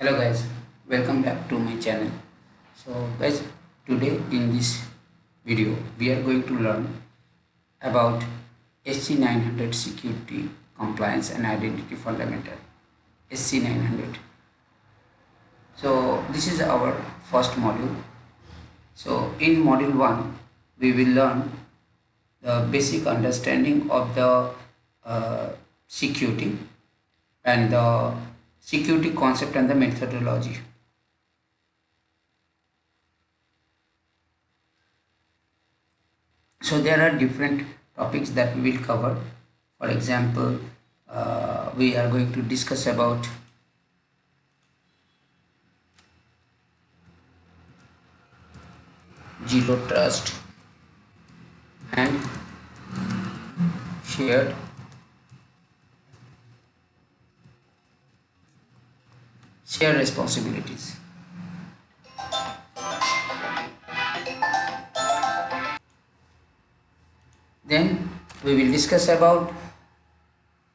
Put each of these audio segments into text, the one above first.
Hello guys, welcome back to my channel. So guys, today in this video we are going to learn about SC900 security compliance and identity fundamental. SC900. So this is our first module. So in module 1 we will learn the basic understanding of the security and the security concept and the methodology. So there are different topics that we will cover. For example, we are going to discuss about zero trust and shared responsibilities. Then we will discuss about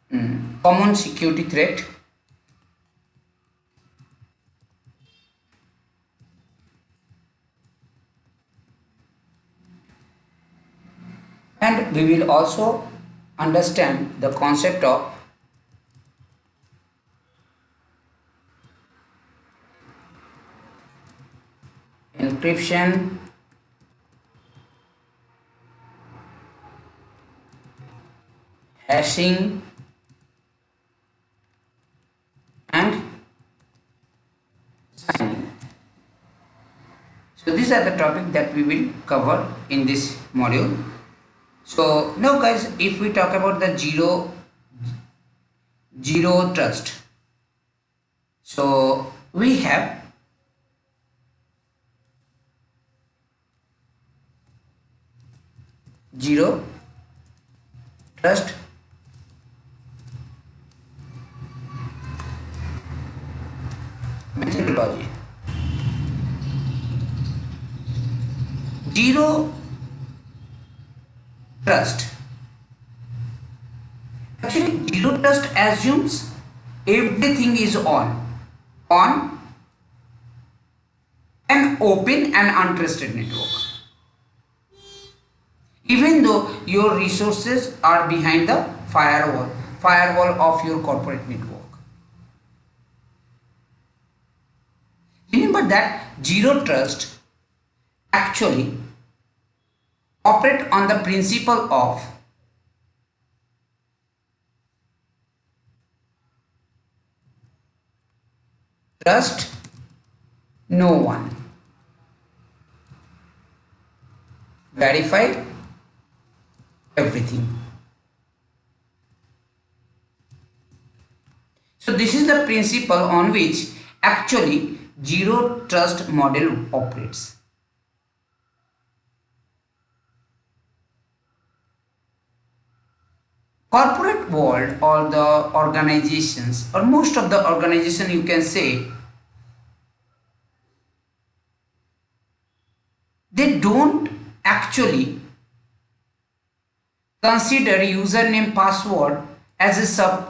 common security threat, and we will also understand the concept of encryption, hashing, and signing. So these are the topics that we will cover in this module. So now guys, if we talk about the zero trust, so we have zero trust methodology. Zero trust. Actually, zero trust assumes everything is on an open and untrusted network, even though your resources are behind the firewall of your corporate network. Remember that zero trust actually operate on the principle of trust no one, verify everything. So this is the principle on which actually zero trust model operates. Corporate world, or the organizations, or most of the organization, you can say, they don't actually consider username password as a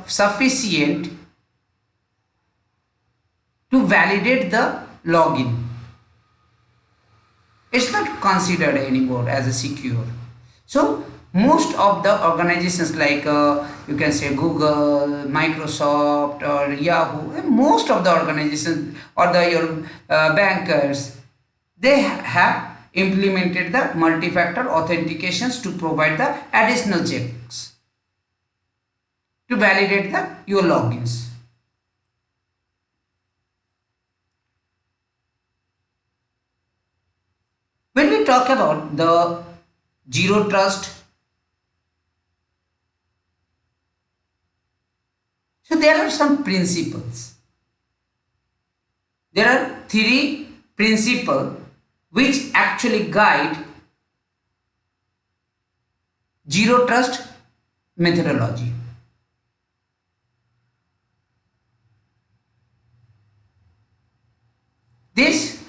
sufficient to validate the login. It's not considered anymore as a secure. So most of the organizations like you can say Google, Microsoft, or Yahoo, and most of the organizations, or your bankers, they have implemented the multi-factor authentications to provide the additional checks to validate your logins. When we talk about the zero trust, so there are some principles. There are three principles which actually guide zero trust methodology. These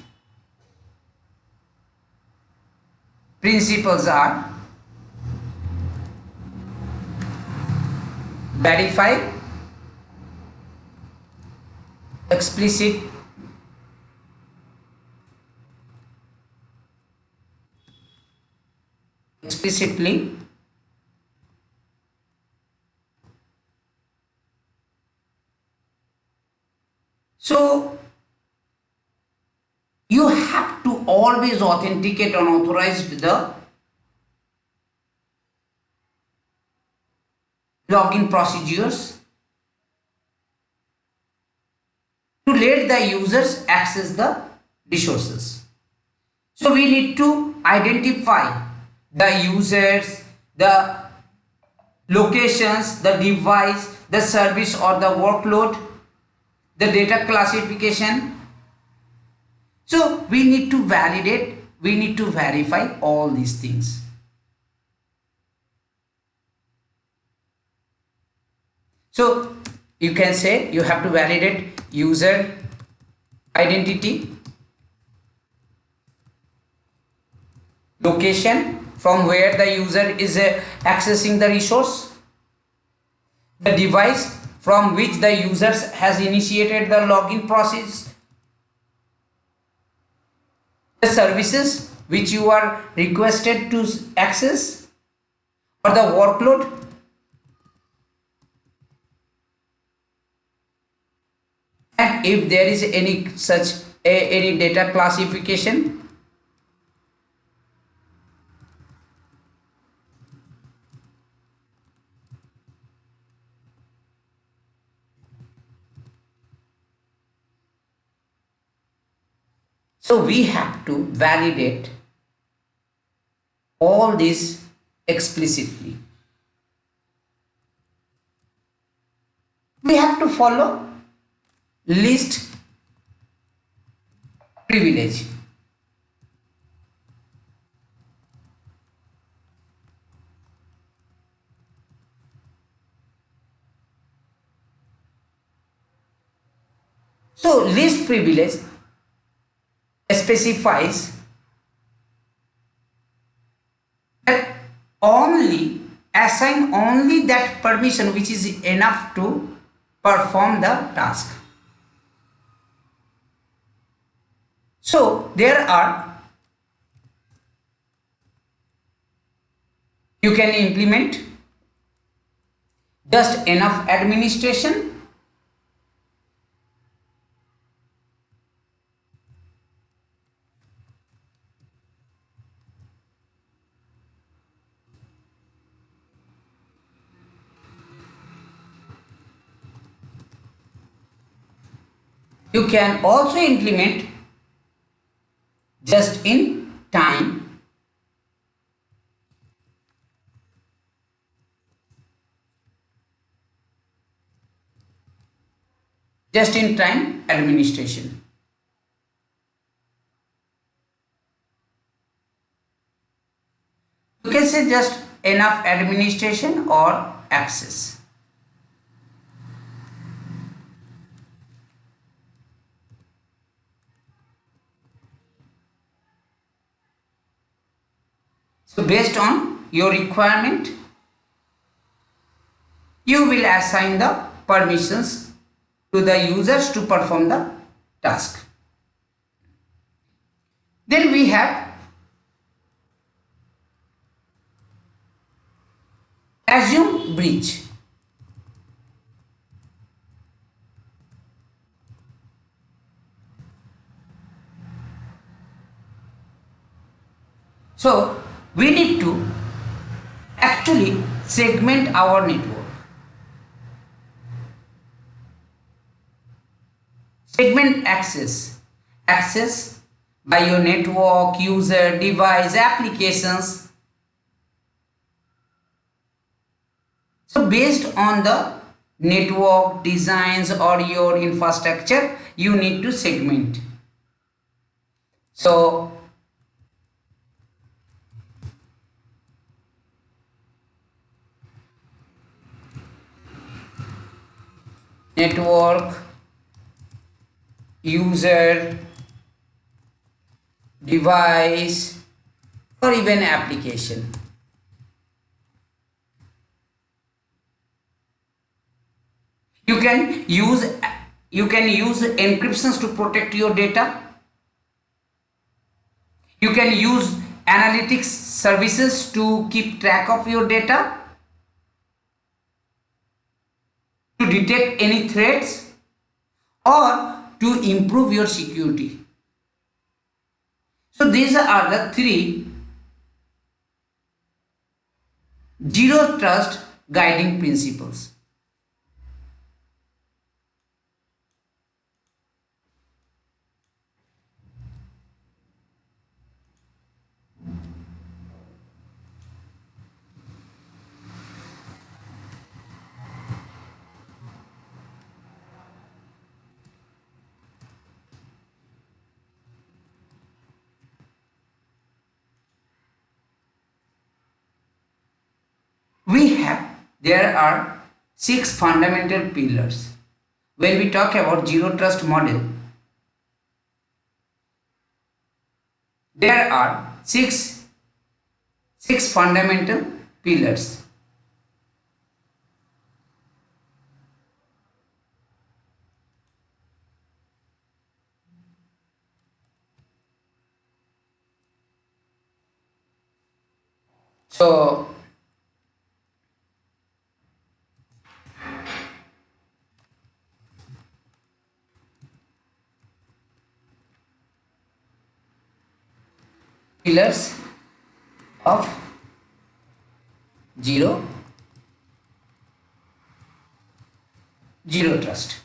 principles are verify, explicit explicitly. So you have to always authenticate and authorize the login procedures to let the users access the resources. So we need to identify the users, the locations, the device, the service or the workload, the data classification. So we need to validate, we need to verify all these things. So you can say you have to validate user identity, location from where the user is accessing the resource, the device from which the user has initiated the login process, the services which you are requested to access, or the workload, and if there is any such any data classification. So we have to validate all this explicitly. We have to follow least privilege. So least privilege specifies that only assign only that permission which is enough to perform the task. So there are, you can implement just enough administration, you can also implement just in time, just in time administration. You can say just enough administration or access. So based on your requirement, you will assign the permissions to the users to perform the task. Then we have assume breach. So we need to actually segment our network. Segment access. Access by your network, user, device, applications. So based on the network designs or your infrastructure, you need to segment. So network, user, device, or even application. You can use encryptions to protect your data. You can use analytics services to keep track of your data, to detect any threats, or to improve your security. So these are the three zero trust guiding principles. There are six fundamental pillars. When we talk about zero trust model, there are six fundamental pillars. So pillars of zero trust.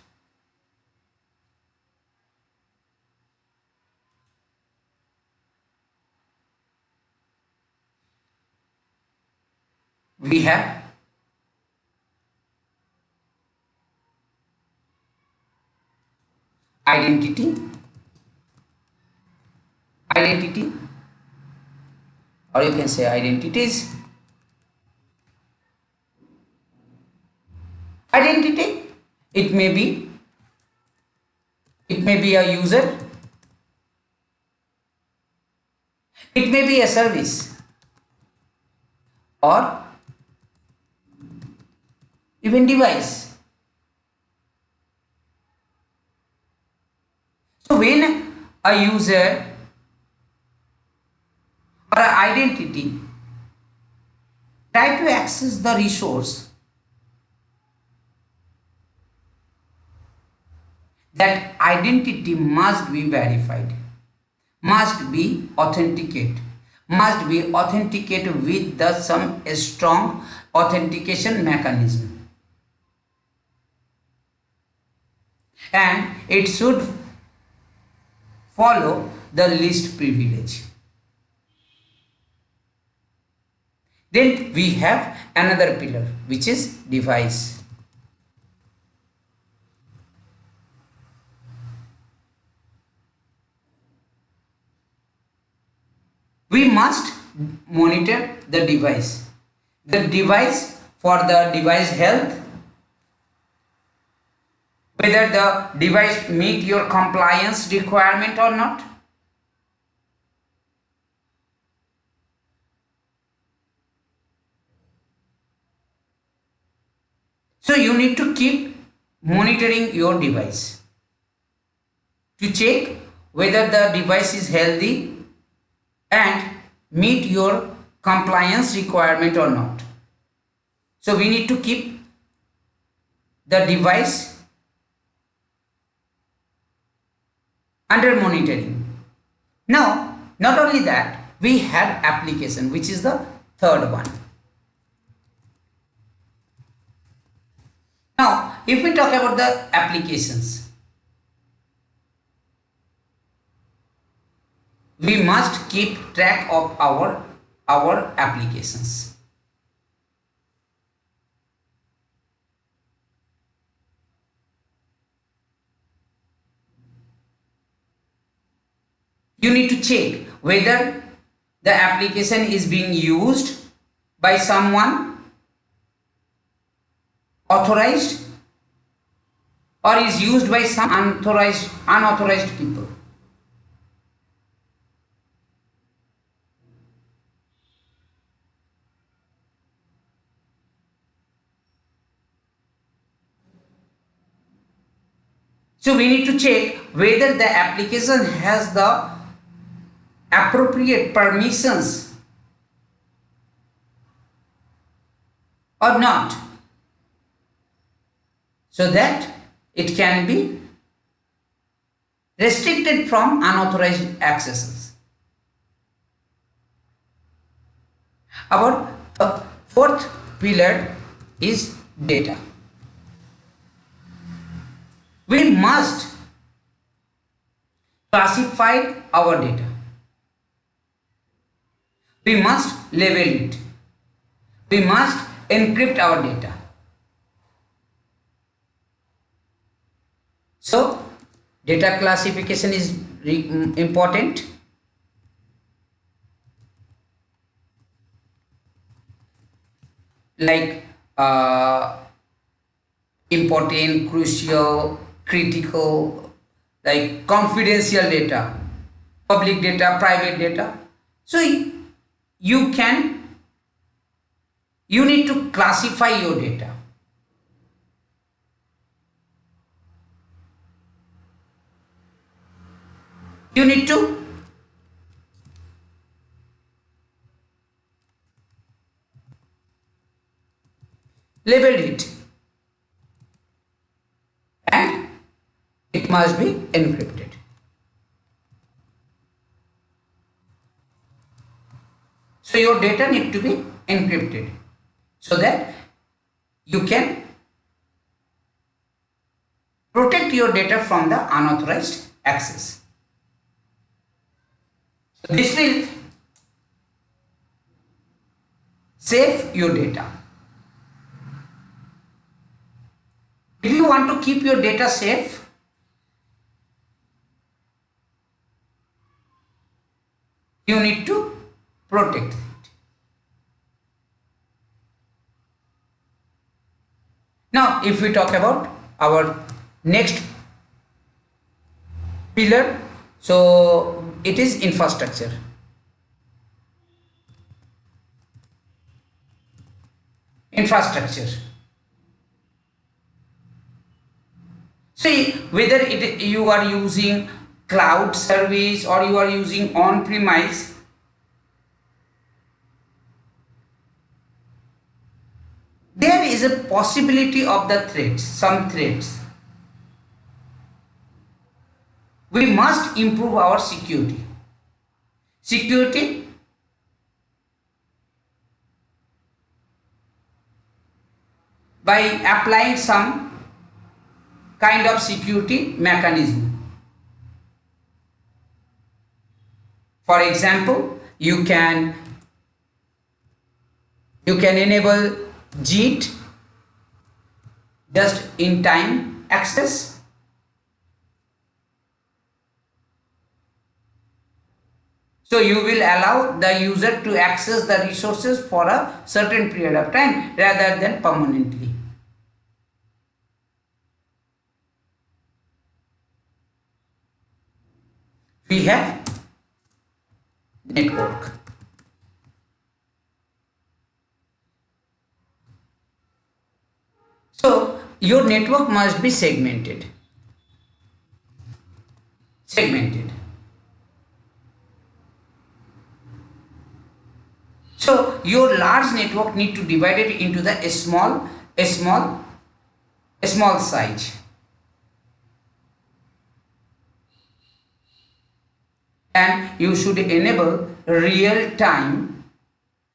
We have identity, or you can say identities. Identity, it may be a user, it may be a service, or even device. So when a user or an identity try to access the resource, that identity must be verified, must be authenticated with the some strong authentication mechanism, and it should follow the least privilege. Then we have another pillar, which is device. We must monitor the device for the device health, whether the device meet your compliance requirement or not. So you need to keep monitoring your device to check whether the device is healthy and meet your compliance requirement or not. So we need to keep the device under monitoring. Now, not only that, we have application, which is the third one. Now, if we talk about the applications, we must keep track of our applications. You need to check whether the application is being used by someone authorized or is used by some unauthorized people. So we need to check whether the application has the appropriate permissions or not, so that it can be restricted from unauthorized accesses. Our fourth pillar is data. We must classify our data. We must label it. We must encrypt our data. So, data classification is important. Like important, crucial, critical, like confidential data, public data, private data. So you need to classify your data. You need to label it, and it must be encrypted. So your data need to be encrypted so that you can protect your data from the unauthorized access. So this will save your data. If you want to keep your data safe, you need to protect it. Now, if we talk about our next pillar, so it is infrastructure. Infrastructure. See, whether you are using cloud service or you are using on-premise, there is a possibility of the threats, some threats. We must improve our security. Security by applying some kind of security mechanism. For example, you can enable JIT, just in time access. So you will allow the user to access the resources for a certain period of time rather than permanently. We have network. So your network must be segmented. So your large network need to divide it into the small size. And you should enable real-time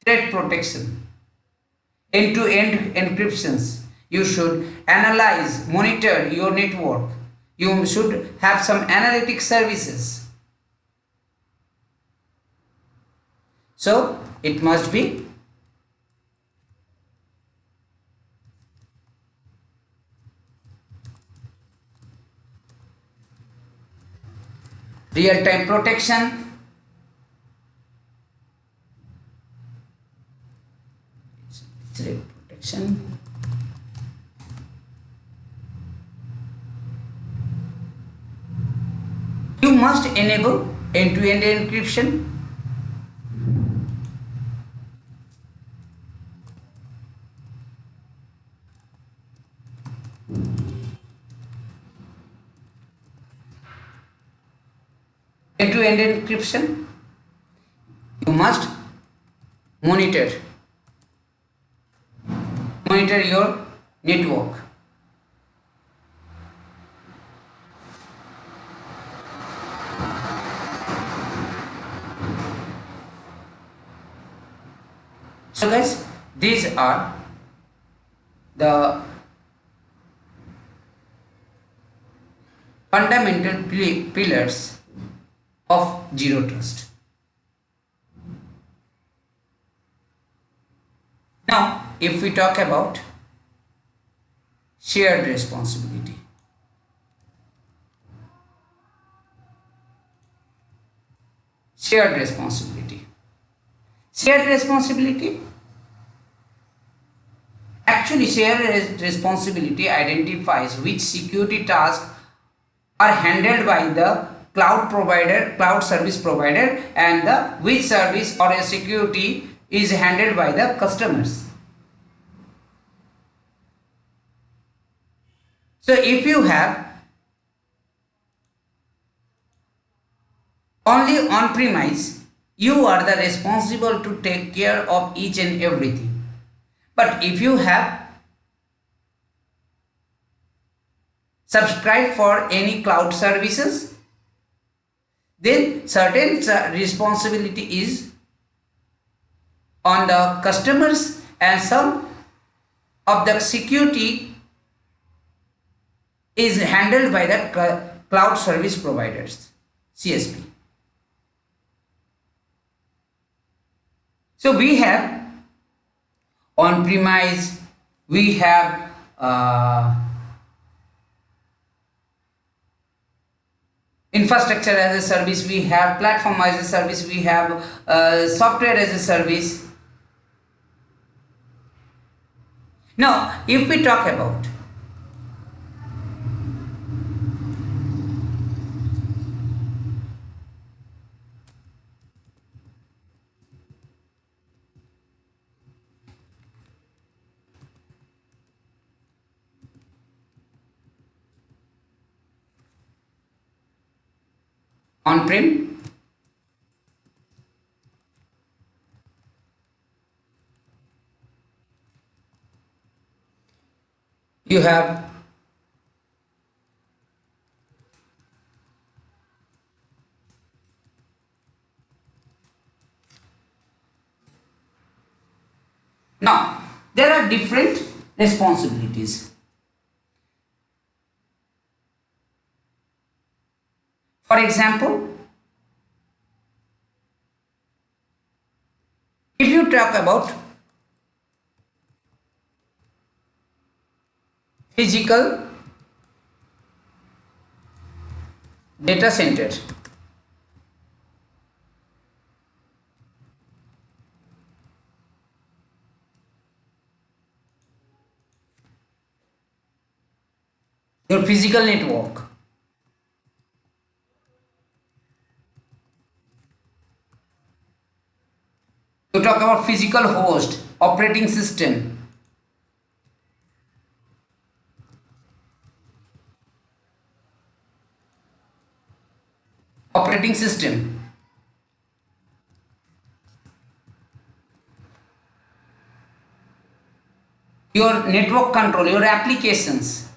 threat protection, end-to-end encryptions. You should analyze, monitor your network. You should have some analytic services. So it must be real-time protection, threat protection. You must enable end-to-end encryption. End-to-end encryption. must monitor your network. So guys, these are the fundamental pillars of zero trust. Now, if we talk about shared responsibility. Shared responsibility. Shared responsibility. Actually, shared responsibility identifies which security tasks are handled by the cloud service provider, and the which service or a security is handled by the customers. So if you have only on premise, you are the responsible to take care of each and everything. But if you have subscribed for any cloud services, then certain responsibility is on the customers, and some of the security is handled by the cloud service providers, CSP. So we have on premise, we have infrastructure as a service, we have platform as a service, we have software as a service. Now, if we talk about on-prem, you have now there are different responsibilities. For example, if you talk about physical data center, your physical network, you talk about physical host, operating system, operating system, your network control, your applications,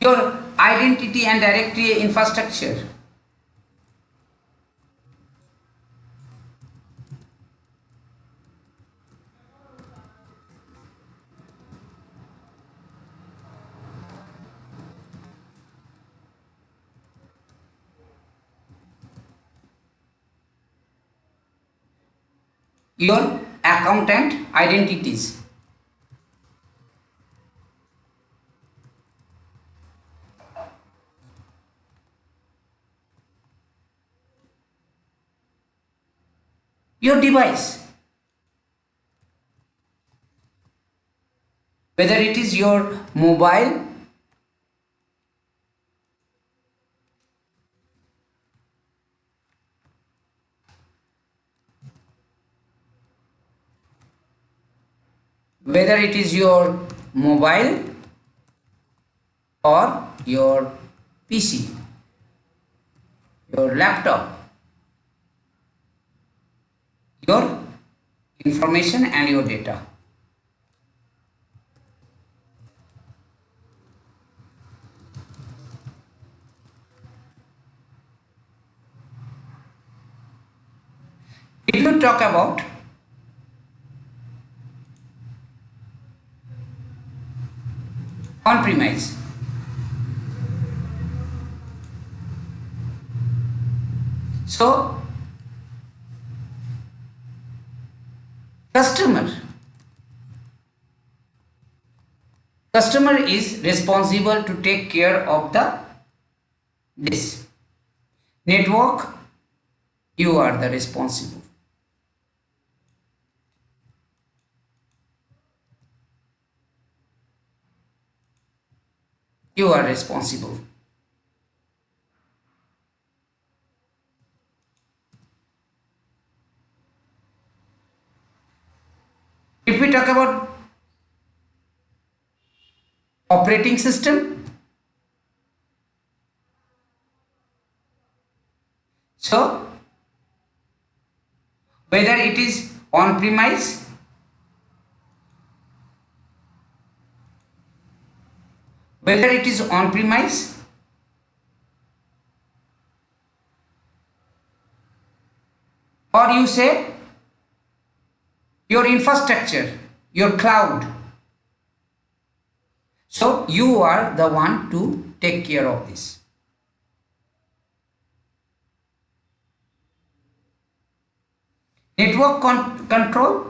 your identity and directory infrastructure, your accountant identities, your device, whether it is your mobile, whether it is your mobile or your PC, your laptop, your information and your data. If you talk about on-premise, so customer is responsible to take care of the this network. You are the responsible. You are responsible. If we talk about operating system, so whether it is on-premise, whether it is on-premise or you say your infrastructure, your cloud, so you are the one to take care of this. Network control,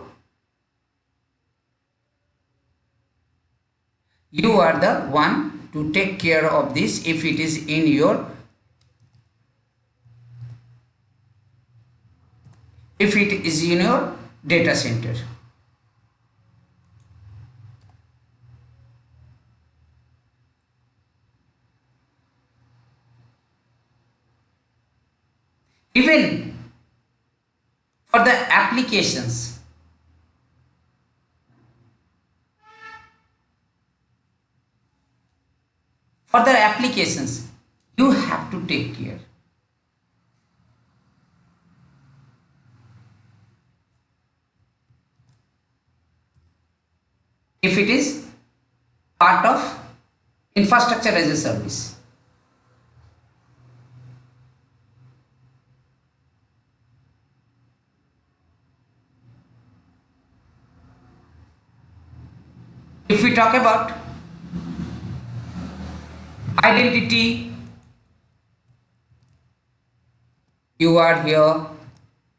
you are the one to take care of this if it is in your data center. Even for the applications, you have to take care. If it is part of infrastructure as a service. If we talk about identity, you are here,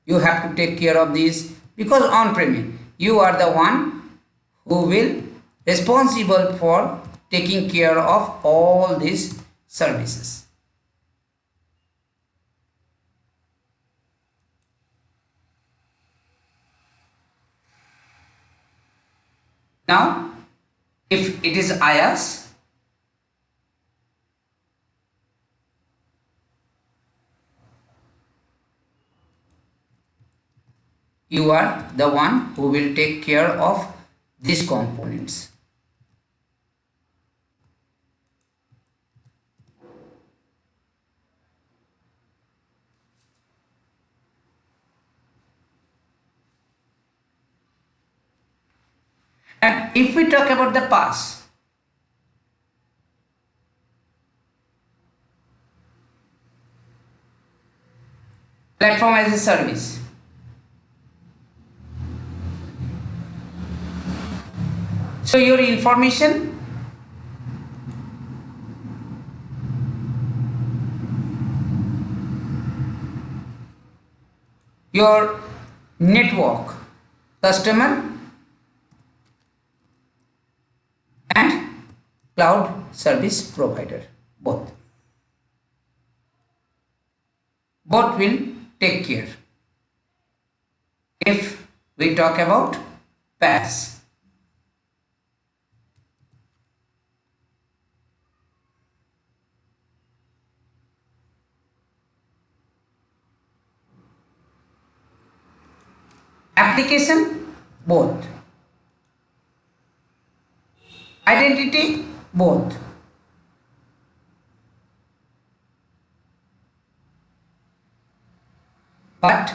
you have to take care of this because on-premise, you are the one who will responsible for taking care of all these services. Now, if it is IaaS, you are the one who will take care of these components. And if we talk about the PaaS, platform as a service, so your information, your network, customer and cloud service provider, both will take care. If we talk about PaaS, application, both Identity, both. But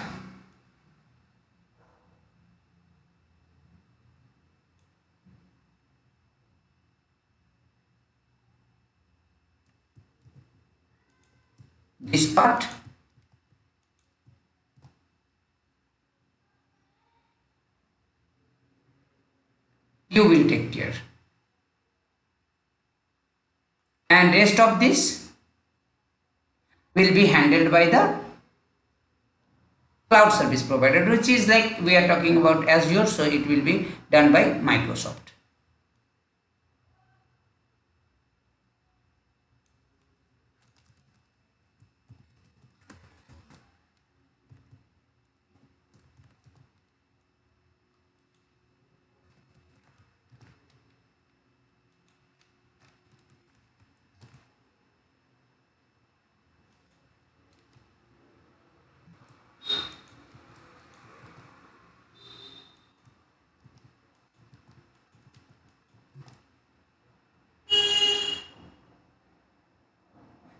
this part you will take care, and rest of this will be handled by the cloud service provider, which is like we are talking about Azure, so it will be done by Microsoft.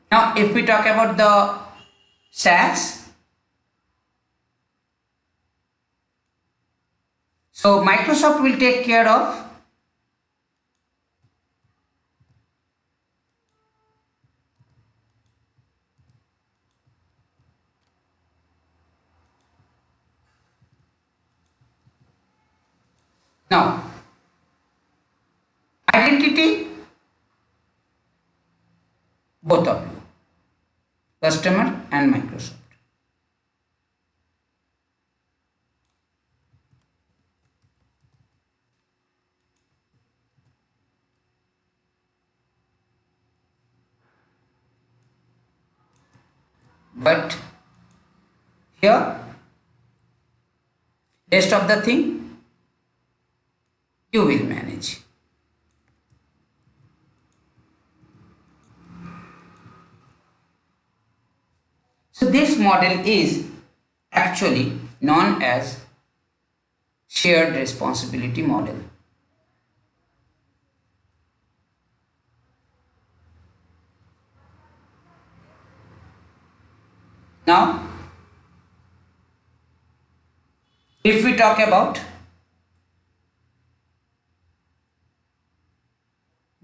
Now if we talk about the SaaS, so Microsoft will take care of now identity, both of you, customer and Microsoft. But here rest of the thing you will manage. So this model is actually known as shared responsibility model. Now if we talk about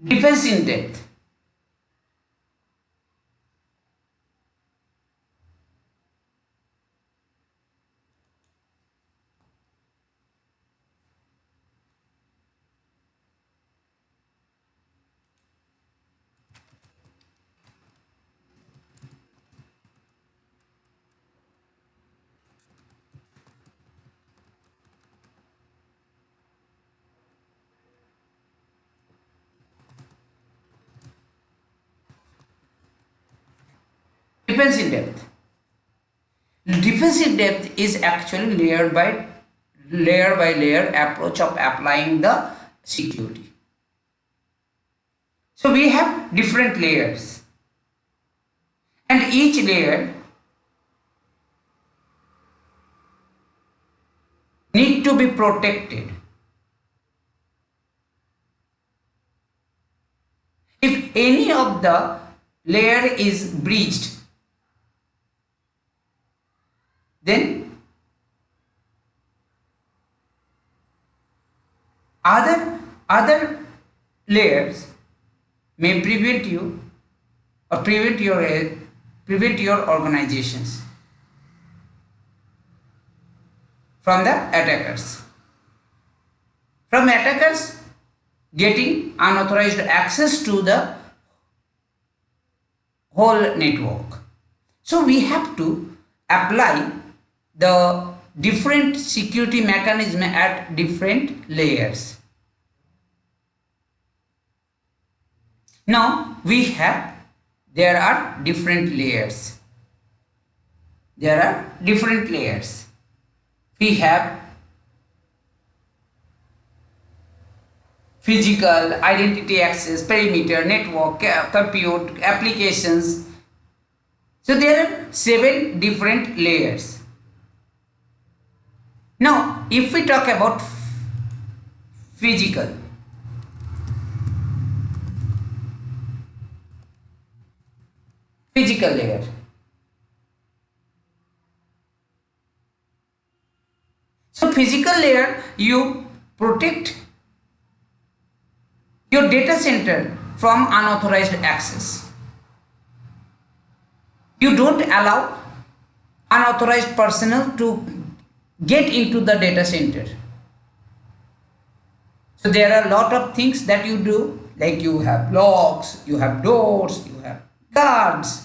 defense in depth, defense in depth. Defense in depth is actually layer by layer approach of applying the security. So we have different layers, and each layer need to be protected. If any of the layer is breached, then other layers may prevent you or prevent your organizations from the attackers. From attackers getting unauthorized access to the whole network. So we have to apply the different security mechanism at different layers. Now there are different layers. We have physical, identity access, perimeter, network, compute, applications. So there are 7 different layers. Now if we talk about physical, Physical layer. So physical layer, you protect your data center from unauthorized access. You don't allow unauthorized personnel to get into the data center. So there are a lot of things that you do, like you have locks, you have doors, you have guards.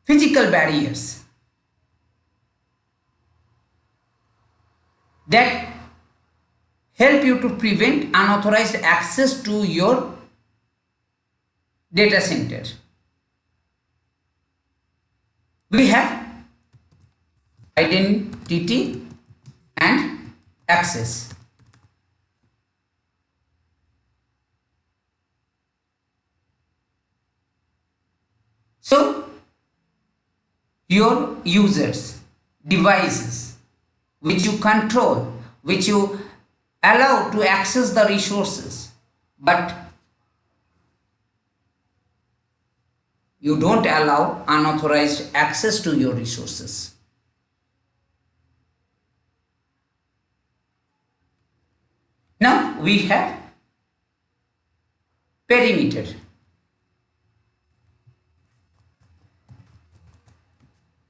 Physical barriers that help you to prevent unauthorized access to your data center. We have identity and access. So your users, devices, which you control, which you allow to access the resources, but you don't allow unauthorized access to your resources. Now we have perimeter.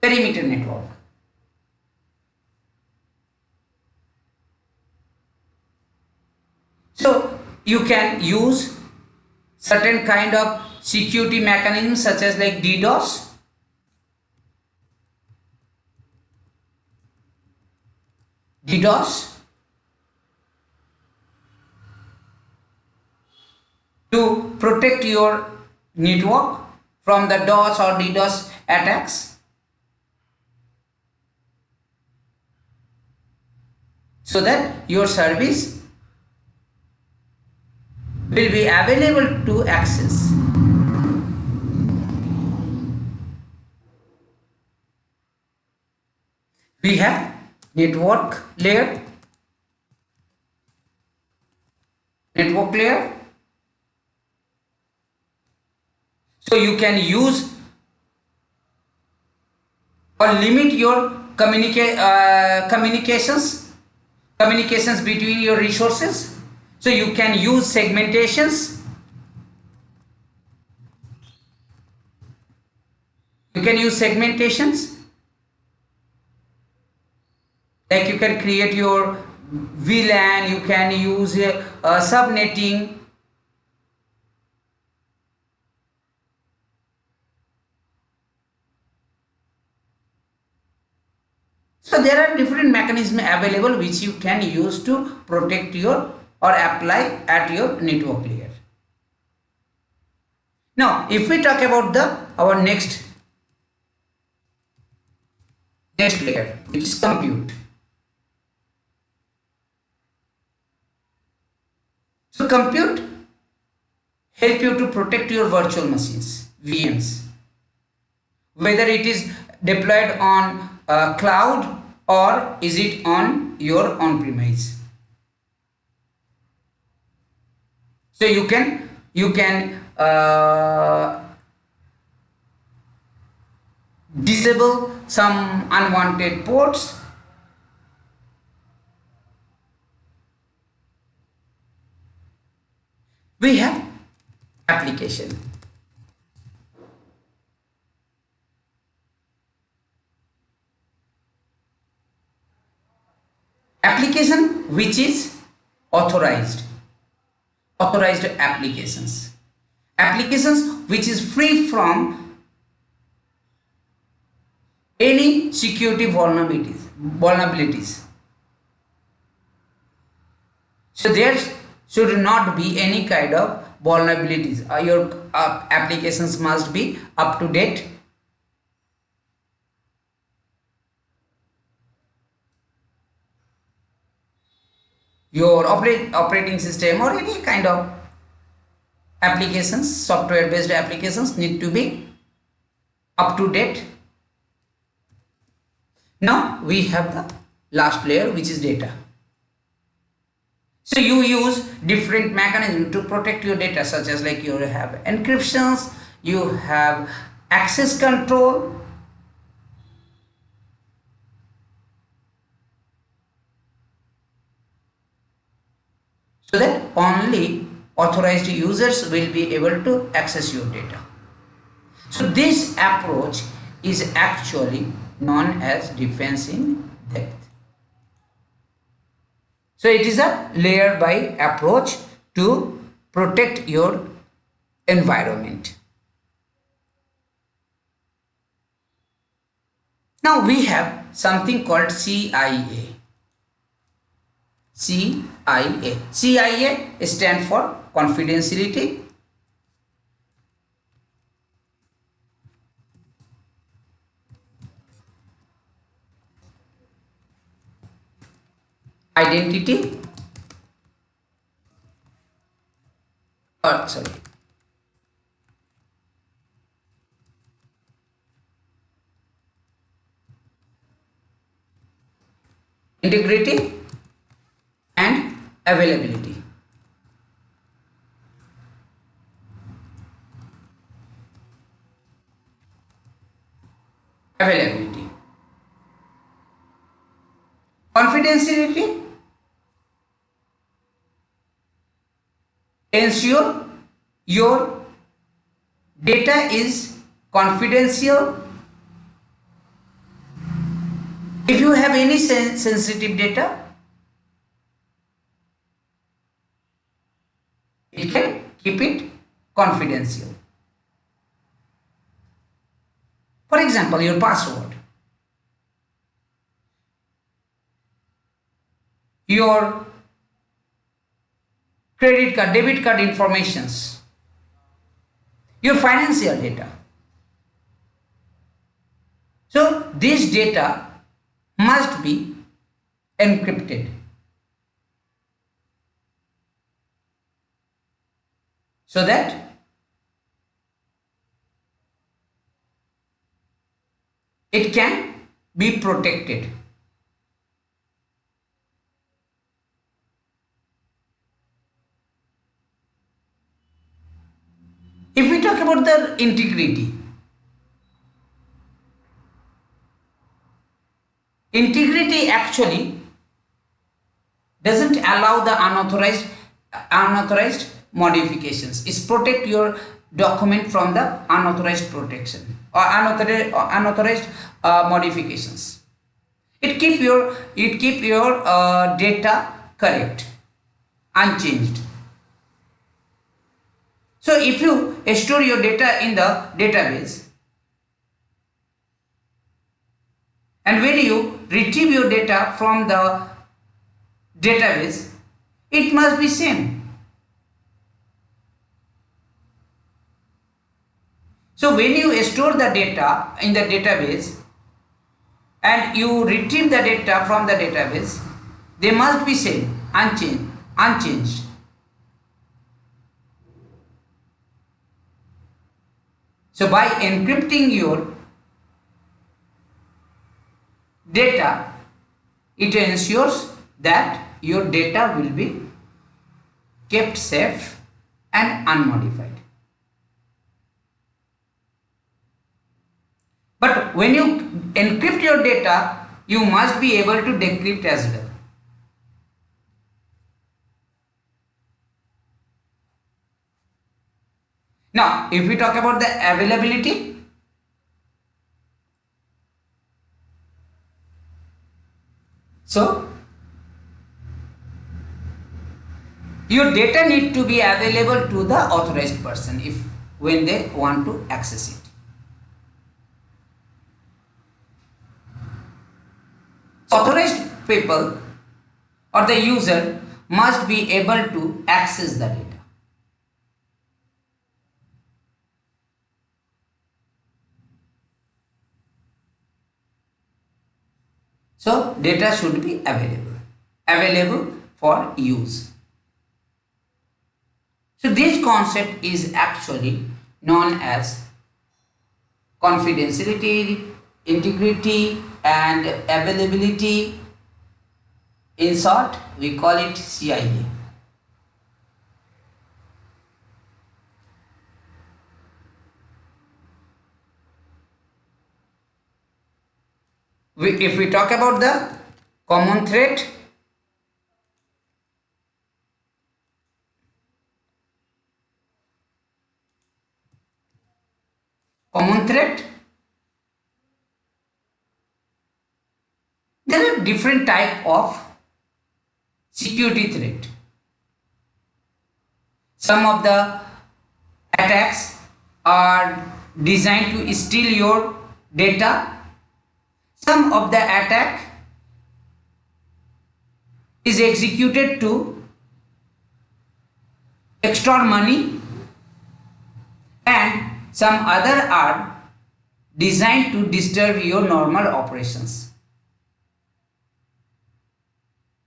Perimeter network. So you can use certain kind of security mechanisms such as like DDoS, to protect your network from the DOS or DDoS attacks, so that your service will be available to access. We have network layer. So you can use or limit your communications between your resources. So you can use segmentations. Like you can create your VLAN, you can use subnetting. So there are different mechanisms available which you can use to protect your or apply at your network layer. Now, if we talk about our next layer, which is compute. So compute help you to protect your virtual machines, VMs, whether it is deployed on cloud or is it on your on-premise. So you can disable some unwanted ports. We have application. Application which is authorized applications which is free from any security vulnerabilities. So there should not be any kind of vulnerabilities. Your applications must be up to date. Your operating system or any kind of applications, software based applications, need to be up to date. Now we have the last layer, which is data. So you use different mechanisms to protect your data, such as like you have encryptions, you have access control, so that only authorized users will be able to access your data. So this approach is actually known as defense in depth. So it is a layer by approach to protect your environment. Now we have something called CIA. CIA. CIA stands for confidentiality, identity, or sorry, integrity and availability. Availability. Confidentiality ensure your data is confidential. If you have any sensitive data, you can keep it confidential. For example, your password, your credit card, debit card informations, your financial data. So this data must be encrypted, so that it can be protected. If we talk about the integrity actually doesn't allow the unauthorized modifications. It protect your document from the unauthorized protection or unauthorized modifications. It keep your data correct, unchanged. So if you store your data in the database, and when you retrieve your data from the database, it must be same. So when you store the data in the database and you retrieve the data from the database, they must be same, unchanged. So by encrypting your data, it ensures that your data will be kept safe and unmodified. But when you encrypt your data, you must be able to decrypt as well. Now, if we talk about the availability, so your data need to be available to the authorized person when they want to access it. Authorized people or the user must be able to access the data. So data should be available for use. So this concept is actually known as confidentiality, integrity and availability. In short, we call it CIA. If we talk about the common threat, common threat, there are different type of security threat. Some of the attacks are designed to steal your data. Some of the attack is executed to extort money, and some other are designed to disturb your normal operations,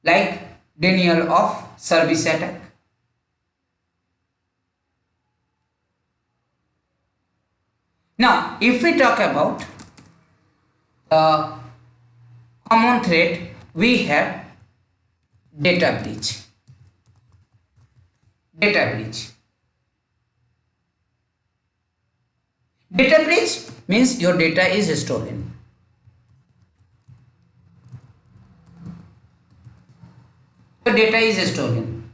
like denial of service attack. Now, if we talk about the common threat, we have data breach. Data breach. Data breach means your data is stolen. Your data is stolen.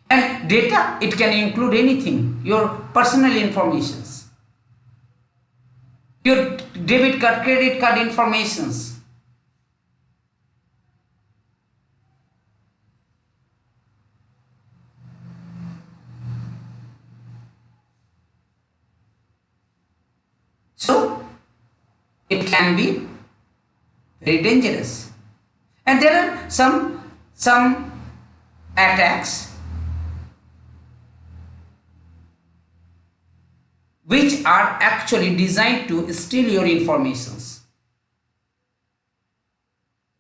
And data, it can include anything, your personal informations, your debit card, credit card informations. So, it can be very dangerous. And there are some attacks which are actually designed to steal your informations.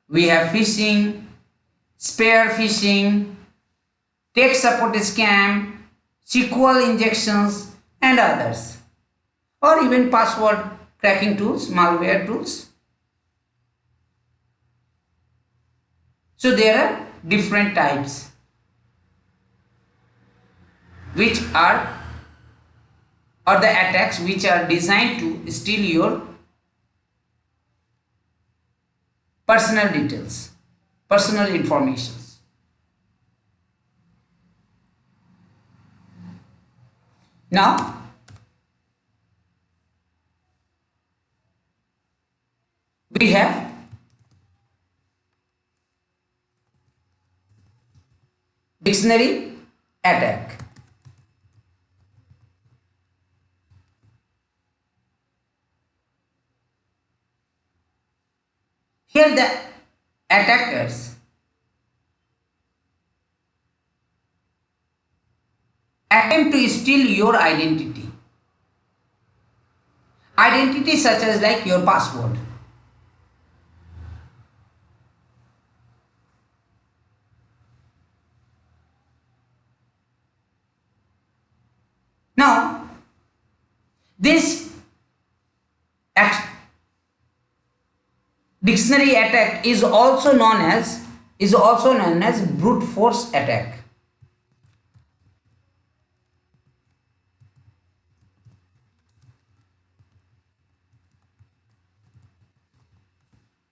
We have phishing, spear phishing, tech support scam, SQL injections, and others, or even password cracking tools, malware tools. So there are different types which are, or the attacks which are designed to steal your personal details, personal informations. Now, we have dictionary attack. Here the attackers attempt to steal your identity. Identity such as like your password. Now, this dictionary attack is also known as brute force attack.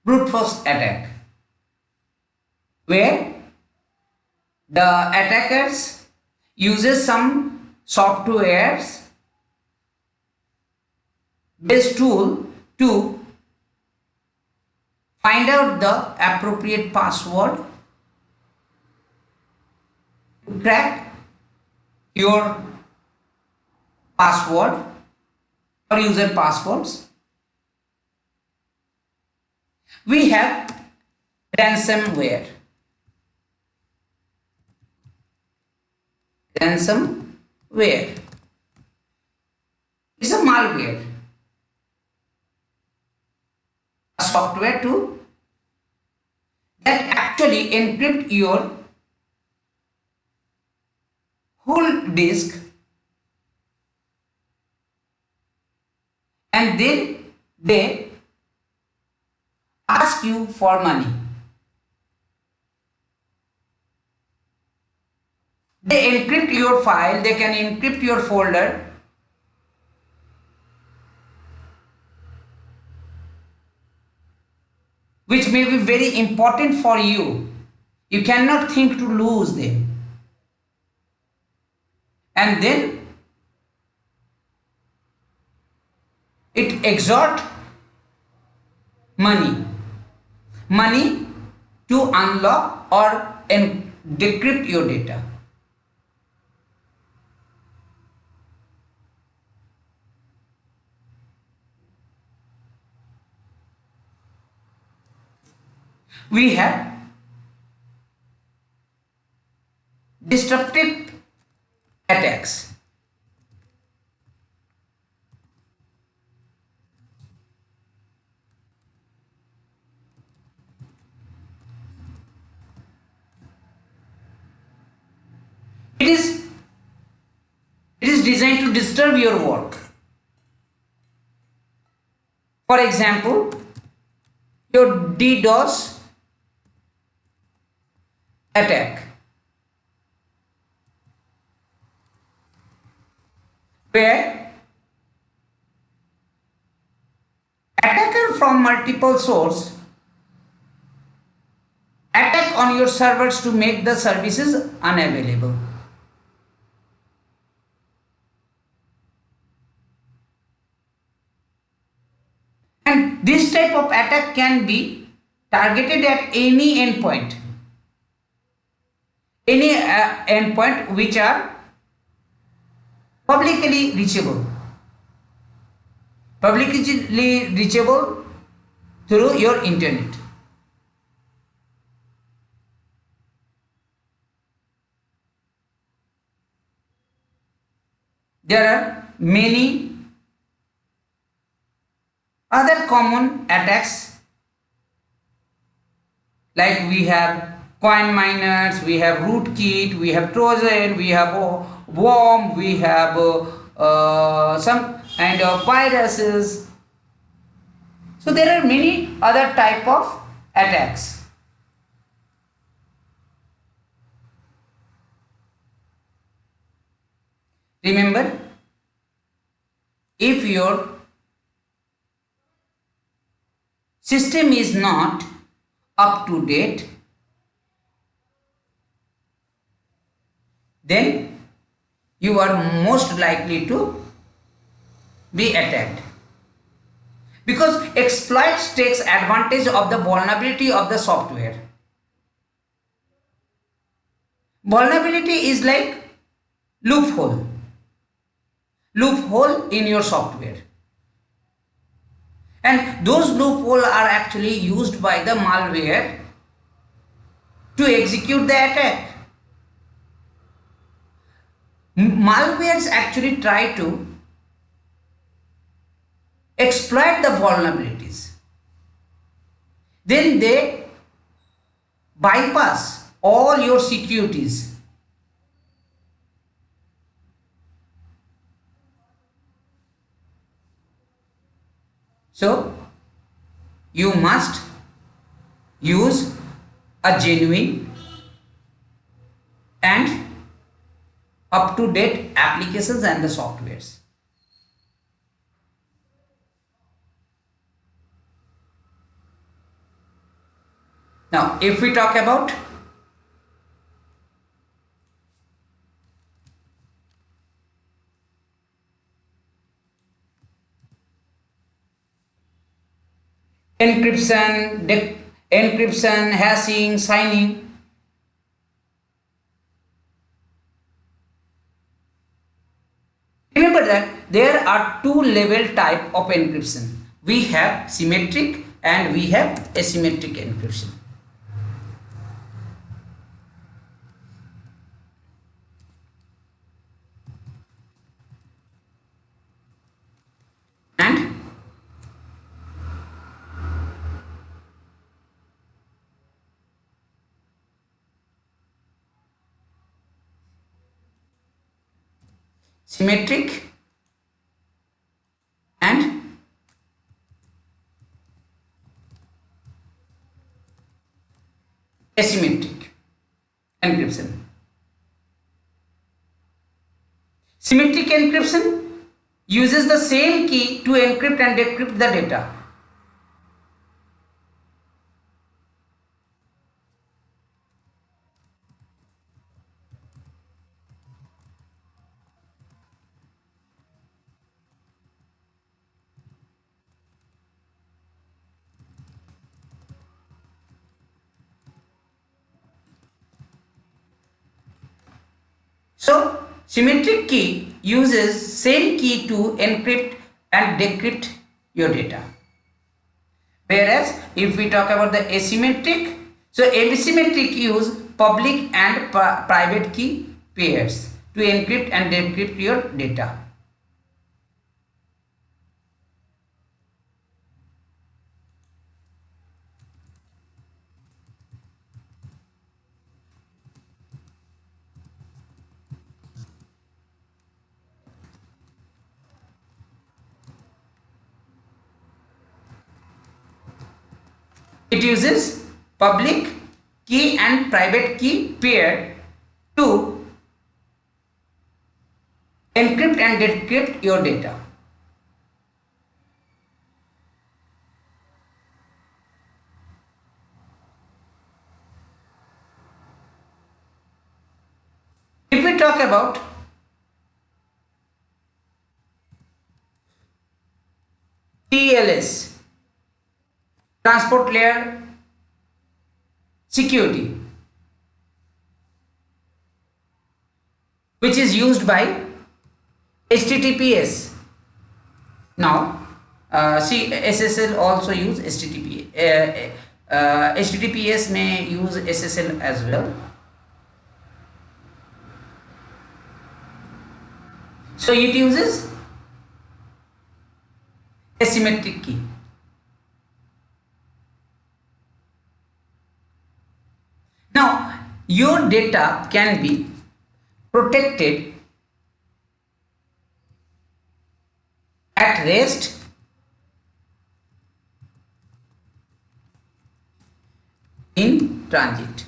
Brute force attack, where the attackers uses some softwares based tool to find out the appropriate password to crack your password or user passwords. We have ransomware. Ransomware is a malware, a software tool that actually encrypt your whole disk, and then they ask you for money. They encrypt your file, they can encrypt your folder, which may be very important for you. You cannot think to lose them. And then it exhort money to unlock or decrypt your data. We have disruptive attacks. It is designed to disturb your work. For example, your DDoS attack, where attacker from multiple sources attack on your servers to make the services unavailable. And this type of attack can be targeted at any endpoint which are publicly reachable through your internet. There are many other common attacks, like we have coin miners, we have rootkit, we have trojan, we have worm, we have some kind of viruses. So there are many other type of attacks. Remember, if your system is not up to date, then you are most likely to be attacked, because exploits takes advantage of the vulnerability of the software. Vulnerability is like loophole in your software, and those loopholes are actually used by the malware to execute the attack. Malwares actually try to exploit the vulnerabilities, then they bypass all your securities. So you must use a genuine and up-to-date applications and the softwares. Now, if we talk about encryption, hashing, signing, remember that there are two level type of encryption. We have symmetric and we have asymmetric encryption. And symmetric and asymmetric encryption. Symmetric encryption uses the same key to encrypt and decrypt the data. So, symmetric key uses same key to encrypt and decrypt your data. Whereas, if we talk about the asymmetric, so asymmetric use public and private key pairs to encrypt and decrypt your data. It uses public key and private key pair to encrypt and decrypt your data. If we talk about TLS, transport layer security, which is used by HTTPS. Now, see, SSL also use HTTP. HTTPS may use SSL as well. So it uses asymmetric key. Now, your data can be protected at rest, in transit.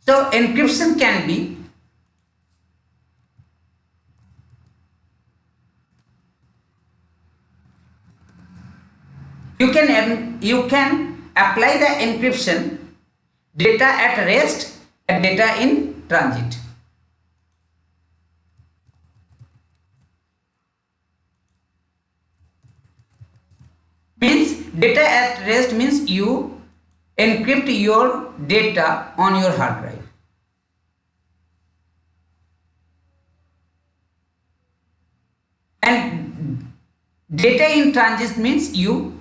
So encryption can be you can apply the encryption data at rest and data in transit. Means data at rest means you encrypt your data on your hard drive. And data in transit means you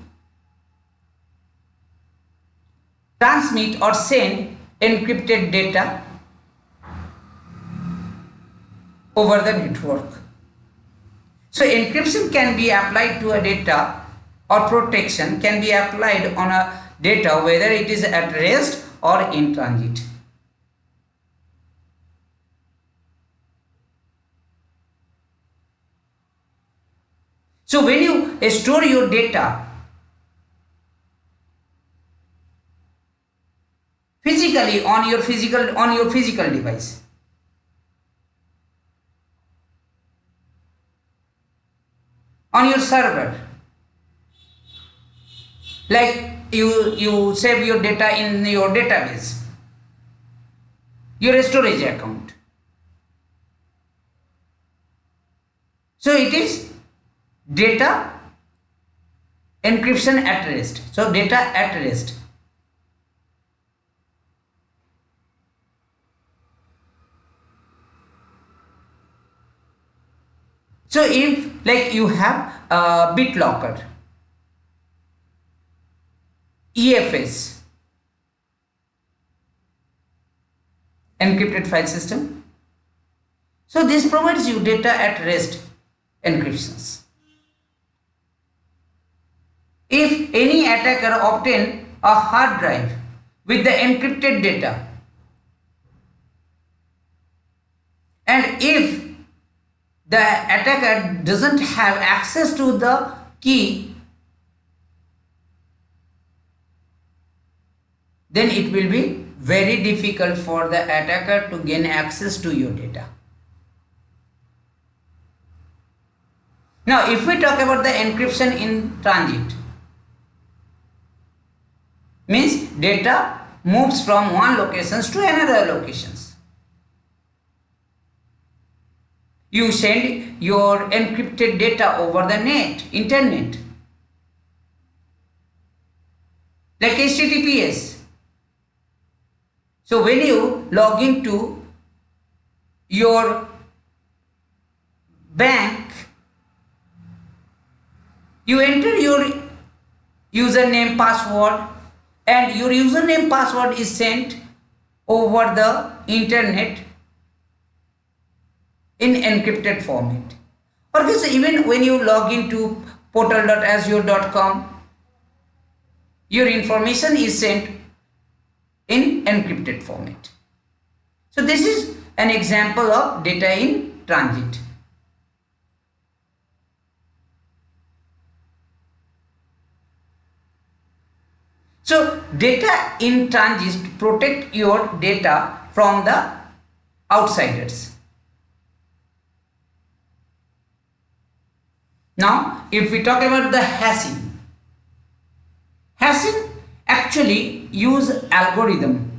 transmit or send encrypted data over the network. So encryption can be applied to a data, or protection can be applied on a data whether it is at rest or in transit. So when you store your data physically on your physical device, on your server, like you save your data in your database, your storage account. So it is data encryption at rest. So data at rest. So if like you have a BitLocker, EFS, encrypted file system. So this provides you data at rest encryptions. If any attacker obtain a hard drive with the encrypted data, and if the attacker doesn't have access to the key then it will be very difficult for the attacker to gain access to your data. Now, if we talk about the encryption in transit, means data moves from one locations to another locations. You send your encrypted data over the internet, like HTTPS. So when you log into your bank, you enter your username password, and your username password is sent over the internet in encrypted format. Okay, so even when you log into portal.azure.com, your information is sent in encrypted format. So this is an example of data in transit. So data in transit protect your data from the outsiders. Now, if we talk about the hashing actually use algorithm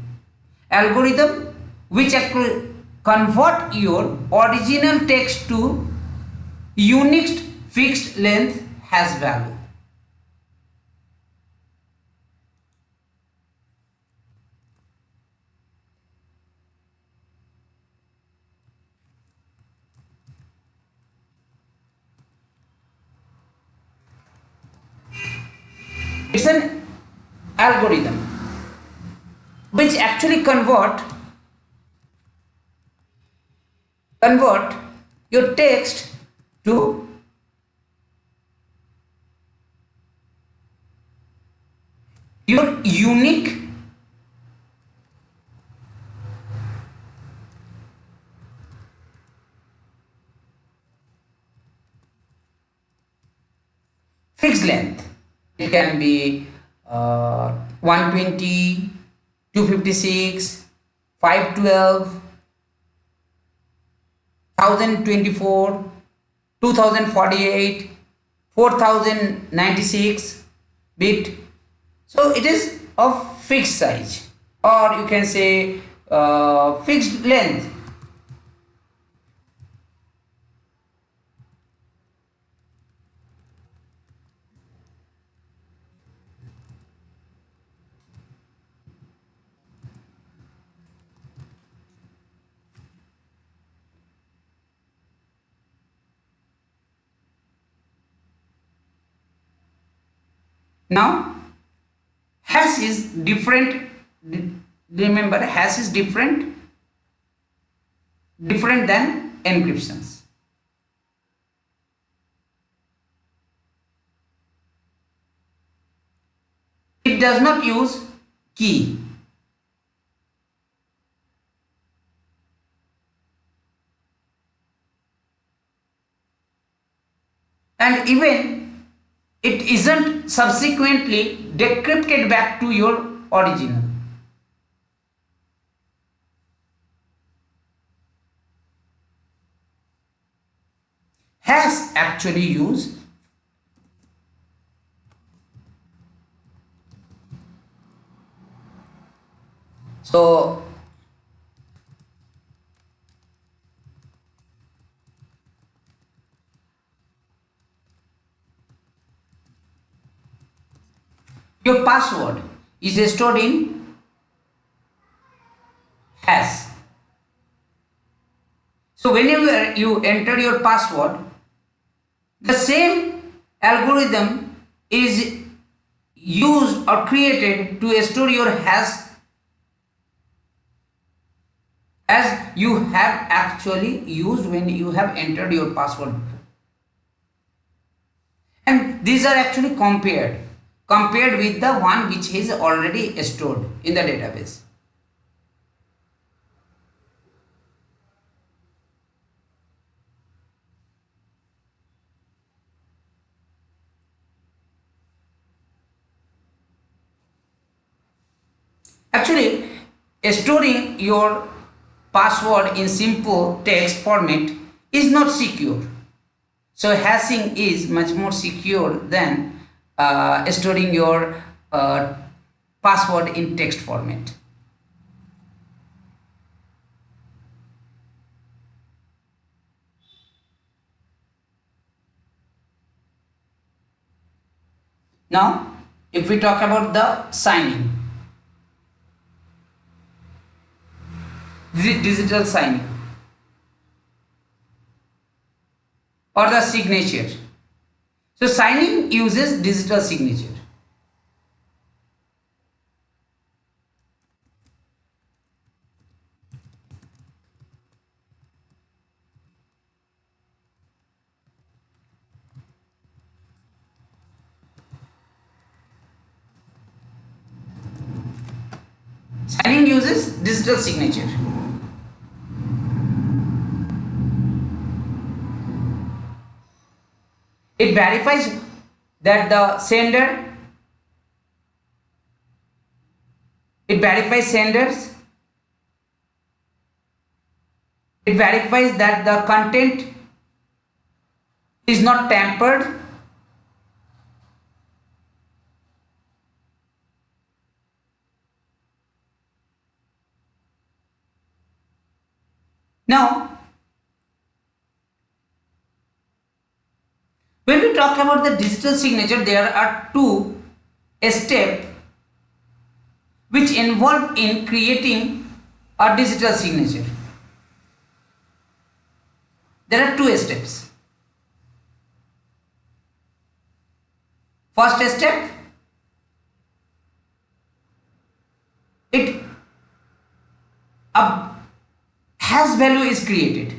which actually convert your original text to unique fixed length hash value. It's an algorithm which actually convert your text to your unique fixed length. It can be 120, 256, 512, 1024, 2048, 4096 bit. So it is of fixed size, or you can say fixed length. Now, hash is different. Remember, hash is different than encryptions. It does not use key. And even it isn't subsequently decrypted back to your original. Hash actually use so your password is stored in hash. So whenever you enter your password, the same algorithm is used or created to store your hash as you have actually used when you have entered your password. And these are actually compared with the one which is already stored in the database. Actually, storing your password in simple text format is not secure. So hashing is much more secure than storing your password in text format. Now, if we talk about the signing, digital signing or the signature. So signing uses digital signature. Signing uses digital signature. It verifies that the sender, it verifies senders, it verifies that the content is not tampered, now when we talk about the digital signature, there are two steps which involve in creating a digital signature. There are two steps. First step, it a hash value is created.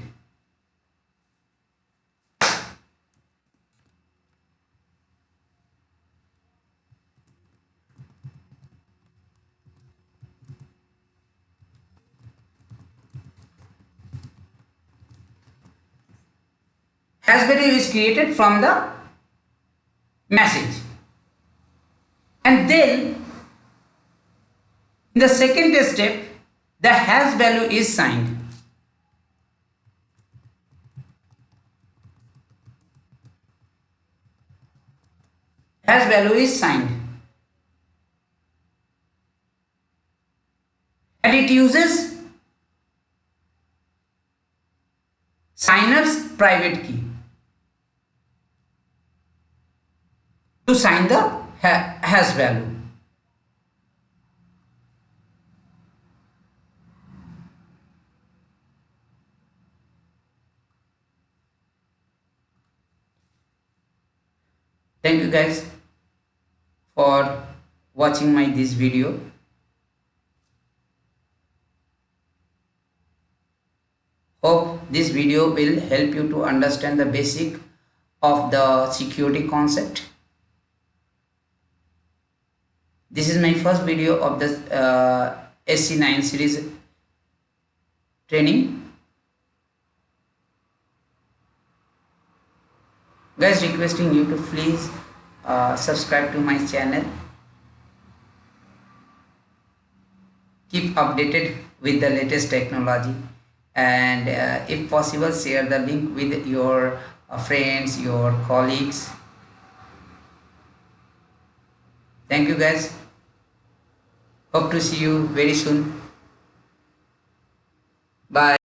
Hash value is created from the message, and then in the second step the hash value is signed. Hash value is signed and it uses signer's private key to sign the hash value. Thank you guys for watching my this video. Hope this video will help you to understand the basic of the security concept. This is my first video of the SC9 series training. Guys, requesting you to please subscribe to my channel. Keep updated with the latest technology, and if possible share the link with your friends, your colleagues. Thank you guys. Hope to see you very soon. Bye.